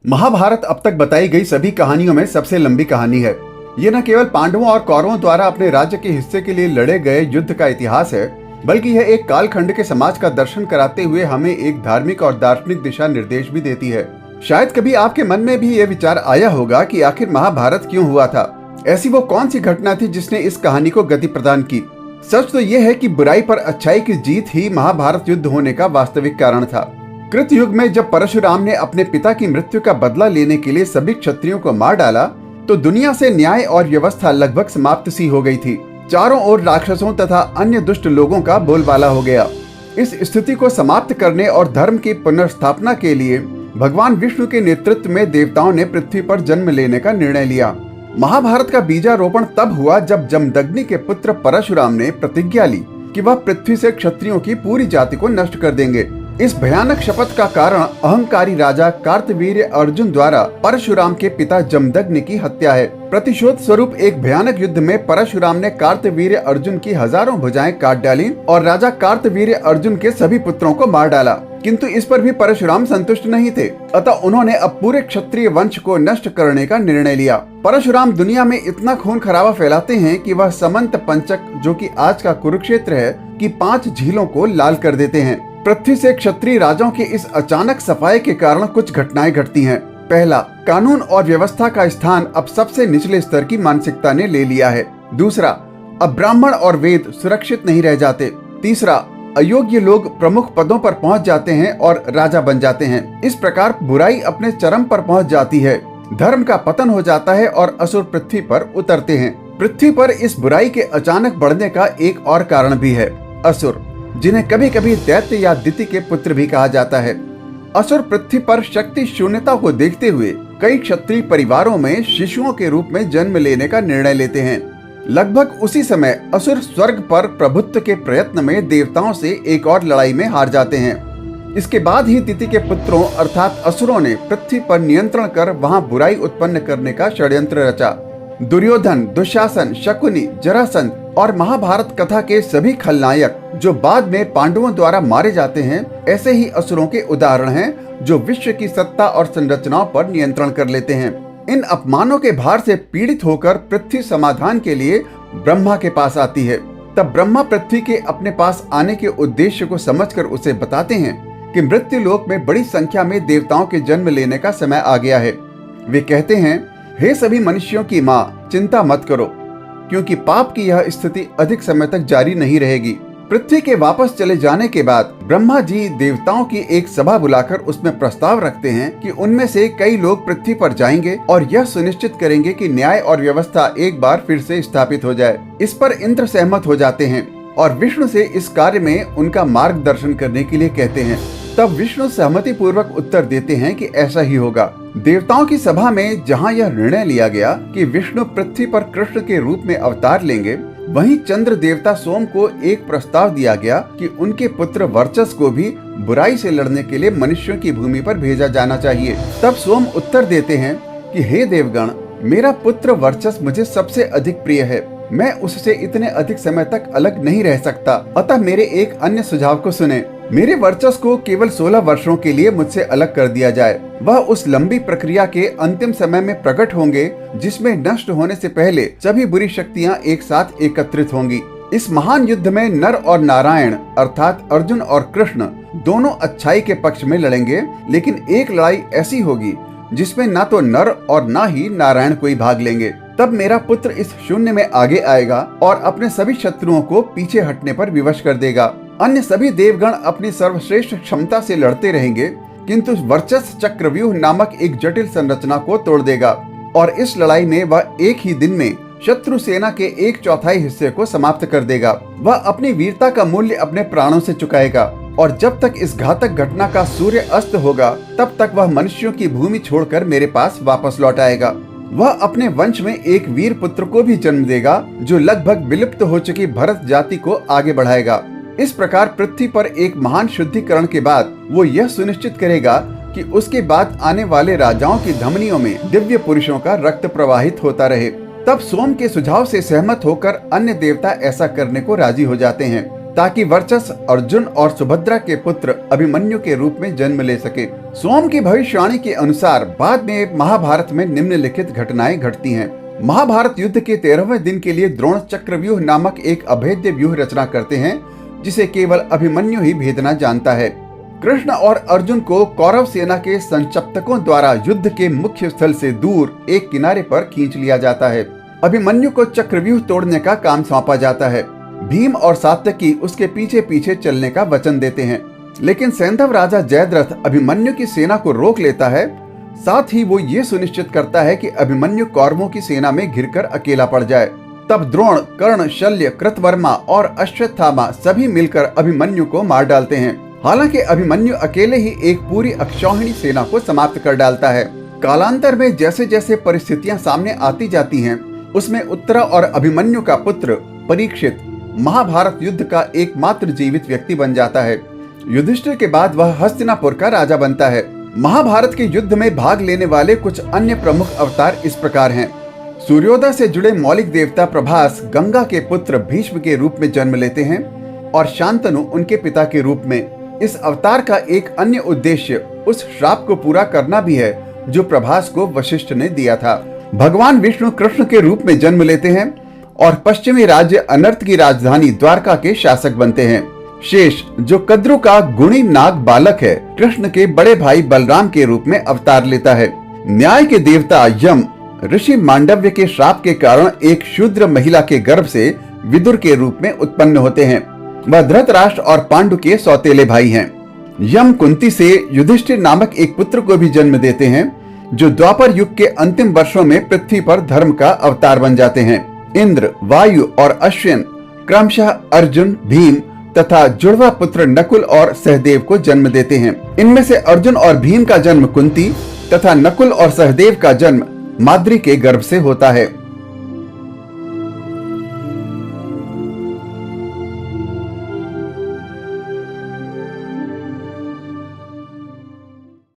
महाभारत अब तक बताई गई सभी कहानियों में सबसे लंबी कहानी है। ये न केवल पांडवों और कौरवों द्वारा अपने राज्य के हिस्से के लिए लड़े गए युद्ध का इतिहास है, बल्कि यह एक कालखंड के समाज का दर्शन कराते हुए हमें एक धार्मिक और दार्शनिक दिशा निर्देश भी देती है। शायद कभी आपके मन में भी ये विचार आया होगा कि आखिर महाभारत क्यों हुआ था। ऐसी वो कौन सी घटना थी जिसने इस कहानी को गति प्रदान की। सच तो यह है कि बुराई पर अच्छाई की जीत ही महाभारत युद्ध होने का वास्तविक कारण था। कृत युग में जब परशुराम ने अपने पिता की मृत्यु का बदला लेने के लिए सभी क्षत्रियों को मार डाला, तो दुनिया से न्याय और व्यवस्था लगभग समाप्त सी हो गई थी। चारों ओर राक्षसों तथा अन्य दुष्ट लोगों का बोलबाला हो गया। इस स्थिति को समाप्त करने और धर्म की पुनर्स्थापना के लिए भगवान विष्णु के नेतृत्व में देवताओं ने पृथ्वी पर जन्म लेने का निर्णय लिया। महाभारत का बीजारोपण तब हुआ जब जमदग्नि के पुत्र परशुराम ने प्रतिज्ञा ली कि वह पृथ्वी से क्षत्रियों की पूरी जाति को नष्ट कर देंगे। इस भयानक शपथ का कारण अहंकारी राजा कार्तवीर्य अर्जुन द्वारा परशुराम के पिता जमदग्नि की हत्या है। प्रतिशोध स्वरूप एक भयानक युद्ध में परशुराम ने कार्तवीर्य अर्जुन की हजारों भुजाएं काट डाली और राजा कार्तवीर्य अर्जुन के सभी पुत्रों को मार डाला। किंतु इस पर भी परशुराम संतुष्ट नहीं थे, अतः उन्होंने अब पूरे क्षत्रिय वंश को नष्ट करने का निर्णय लिया। परशुराम दुनिया में इतना खून खराबा फैलाते हैं कि वह समंत पंचक, जो कि आज का कुरुक्षेत्र है, की 5 झीलों को लाल कर देते हैं। पृथ्वी से क्षत्रिय राजाओं की इस अचानक सफाई के कारण कुछ घटनाएं घटती हैं। पहला, कानून और व्यवस्था का स्थान अब सबसे निचले स्तर की मानसिकता ने ले लिया है। दूसरा, अब ब्राह्मण और वेद सुरक्षित नहीं रह जाते। तीसरा, अयोग्य लोग प्रमुख पदों पर पहुंच जाते हैं और राजा बन जाते हैं। इस प्रकार बुराई अपने चरम पर पहुंच जाती है, धर्म का पतन हो जाता है और असुर पृथ्वी पर उतरते हैं। पृथ्वी पर इस बुराई के अचानक बढ़ने का एक और कारण भी है, असुर, जिन्हें कभी कभी दैत्य या दिति के पुत्र भी कहा जाता है। असुर पृथ्वी पर शक्ति शून्यता को देखते हुए कई क्षत्रिय परिवारों में शिशुओं के रूप में जन्म लेने का निर्णय लेते हैं। लगभग उसी समय असुर स्वर्ग पर प्रभुत्व के प्रयत्न में देवताओं से एक और लड़ाई में हार जाते हैं। इसके बाद ही दिति के पुत्रों अर्थात असुरों ने पृथ्वी पर नियंत्रण कर वहां बुराई उत्पन्न करने का षड्यंत्र रचा। दुर्योधन, दुशासन, शकुनी, जरासंध और महाभारत कथा के सभी खलनायक जो बाद में पांडवों द्वारा मारे जाते हैं, ऐसे ही असुरों के उदाहरण हैं जो विश्व की सत्ता और संरचनाओं पर नियंत्रण कर लेते हैं। इन अपमानों के भार से पीड़ित होकर पृथ्वी समाधान के लिए ब्रह्मा के पास आती है। तब ब्रह्मा पृथ्वी के अपने पास आने के उद्देश्य को समझकर उसे बताते हैं कि मृत्यु लोक में बड़ी संख्या में देवताओं के जन्म लेने का समय आ गया है। वे कहते हैं, हे सभी मनुष्यों की माँ, चिंता मत करो, क्योंकि पाप की यह स्थिति अधिक समय तक जारी नहीं रहेगी। पृथ्वी के वापस चले जाने के बाद ब्रह्मा जी देवताओं की एक सभा बुलाकर उसमें प्रस्ताव रखते हैं कि उनमें से कई लोग पृथ्वी पर जाएंगे और यह सुनिश्चित करेंगे कि न्याय और व्यवस्था एक बार फिर से स्थापित हो जाए। इस पर इंद्र सहमत हो जाते हैं और विष्णु से इस कार्य में उनका मार्गदर्शन करने के लिए कहते हैं। तब विष्णु सहमति पूर्वक उत्तर देते हैं कि ऐसा ही होगा। देवताओं की सभा में जहाँ यह निर्णय लिया गया कि विष्णु पृथ्वी पर कृष्ण के रूप में अवतार लेंगे, वहीं चंद्र देवता सोम को एक प्रस्ताव दिया गया कि उनके पुत्र वर्चस को भी बुराई से लड़ने के लिए मनुष्यों की भूमि पर भेजा जाना चाहिए। तब सोम उत्तर देते हैं कि हे देवगण, मेरा पुत्र वर्चस मुझे सबसे अधिक प्रिय है। मैं उससे इतने अधिक समय तक अलग नहीं रह सकता, अतः मेरे एक अन्य सुझाव को सुने। मेरे वर्चस को केवल 16 वर्षों के लिए मुझसे अलग कर दिया जाए। वह उस लंबी प्रक्रिया के अंतिम समय में प्रकट होंगे जिसमें नष्ट होने से पहले सभी बुरी शक्तियां एक साथ एकत्रित होंगी। इस महान युद्ध में नर और नारायण अर्थात अर्जुन और कृष्ण दोनों अच्छाई के पक्ष में लड़ेंगे, लेकिन एक लड़ाई ऐसी होगी जिसमें ना तो नर और ना ही नारायण कोई भाग लेंगे। तब मेरा पुत्र इस शून्य में आगे आएगा और अपने सभी शत्रुओं को पीछे हटने पर विवश कर देगा। अन्य सभी देवगण अपनी सर्वश्रेष्ठ क्षमता से लड़ते रहेंगे, किंतु वर्चस चक्रव्यूह नामक एक जटिल संरचना को तोड़ देगा और इस लड़ाई में वह एक ही दिन में शत्रु सेना के 1/4 हिस्से को समाप्त कर देगा। वह अपनी वीरता का मूल्य अपने प्राणों से चुकाएगा और जब तक इस घातक घटना का सूर्य अस्त होगा, तब तक वह मनुष्यों की भूमि छोड़कर मेरे पास वापस लौट आएगा। वह अपने वंश में एक वीर पुत्र को भी जन्म देगा जो लगभग विलुप्त हो चुकी भरत जाति को आगे बढ़ाएगा। इस प्रकार पृथ्वी पर एक महान शुद्धिकरण के बाद वो यह सुनिश्चित करेगा कि उसके बाद आने वाले राजाओं की धमनियों में दिव्य पुरुषों का रक्त प्रवाहित होता रहे। तब सोम के सुझाव से सहमत होकर अन्य देवता ऐसा करने को राजी हो जाते हैं। ताकि वर्चस्व अर्जुन और सुभद्रा के पुत्र अभिमन्यु के रूप में जन्म ले सके। सोम की भविष्यवाणी के अनुसार बाद में महाभारत में निम्नलिखित घटनाएं घटती हैं। महाभारत युद्ध के 13वें दिन के लिए द्रोण चक्रव्यूह नामक एक अभेद्य व्यूह रचना करते हैं, जिसे केवल अभिमन्यु ही भेदना जानता है। कृष्ण और अर्जुन को कौरव सेना के संचप्तकों द्वारा युद्ध के मुख्य स्थल से दूर एक किनारे पर खींच लिया जाता है। अभिमन्यु को चक्रव्यूह तोड़ने का काम सौंपा जाता है। भीम और सात्यकी उसके पीछे पीछे चलने का वचन देते हैं, लेकिन सैंधव राजा जयद्रथ अभिमन्यु की सेना को रोक लेता है। साथ ही वो ये सुनिश्चित करता है कि अभिमन्यु कौरवों की सेना में घिरकर अकेला पड़ जाए। तब द्रोण, कर्ण, शल्य, कृतवर्मा और अश्वत्थामा सभी मिलकर अभिमन्यु को मार डालते हैं। हालांकि अभिमन्यु अकेले ही एक पूरी अक्षौहिणी सेना को समाप्त कर डालता है। कालांतर में जैसे जैसे परिस्थितियां सामने आती जाती हैं, उसमें उत्तरा और अभिमन्यु का पुत्र परीक्षित महाभारत युद्ध का एकमात्र जीवित व्यक्ति बन जाता है। युधिष्ठिर के बाद वह हस्तिनापुर का राजा बनता है। महाभारत के युद्ध में भाग लेने वाले कुछ अन्य प्रमुख अवतार इस प्रकार हैं। सूर्योदय से जुड़े मौलिक देवता प्रभास गंगा के पुत्र भीष्म के रूप में जन्म लेते हैं और शांतनु उनके पिता के रूप में। इस अवतार का एक अन्य उद्देश्य उस श्राप को पूरा करना भी है जो प्रभास को वशिष्ठ ने दिया था। भगवान विष्णु कृष्ण के रूप में जन्म लेते हैं और पश्चिमी राज्य अनर्त की राजधानी द्वारका के शासक बनते हैं। शेष, जो कद्रु का गुणी नाग बालक है, कृष्ण के बड़े भाई बलराम के रूप में अवतार लेता है। न्याय के देवता यम ऋषि मांडव्य के श्राप के कारण एक शूद्र महिला के गर्भ से विदुर के रूप में उत्पन्न होते हैं। वह धृतराष्ट्र और पांडु के सौतेले भाई हैं। यम कुंती से युधिष्ठिर नामक एक पुत्र को भी जन्म देते हैं, जो द्वापर युग के अंतिम वर्षों में पृथ्वी पर धर्म का अवतार बन जाते हैं। इंद्र, वायु और अश्विन क्रमशः अर्जुन, भीम तथा जुड़वा पुत्र नकुल और सहदेव को जन्म देते हैं। इनमें से अर्जुन और भीम का जन्म कुंती तथा नकुल और सहदेव का जन्म माद्री के गर्भ से होता है।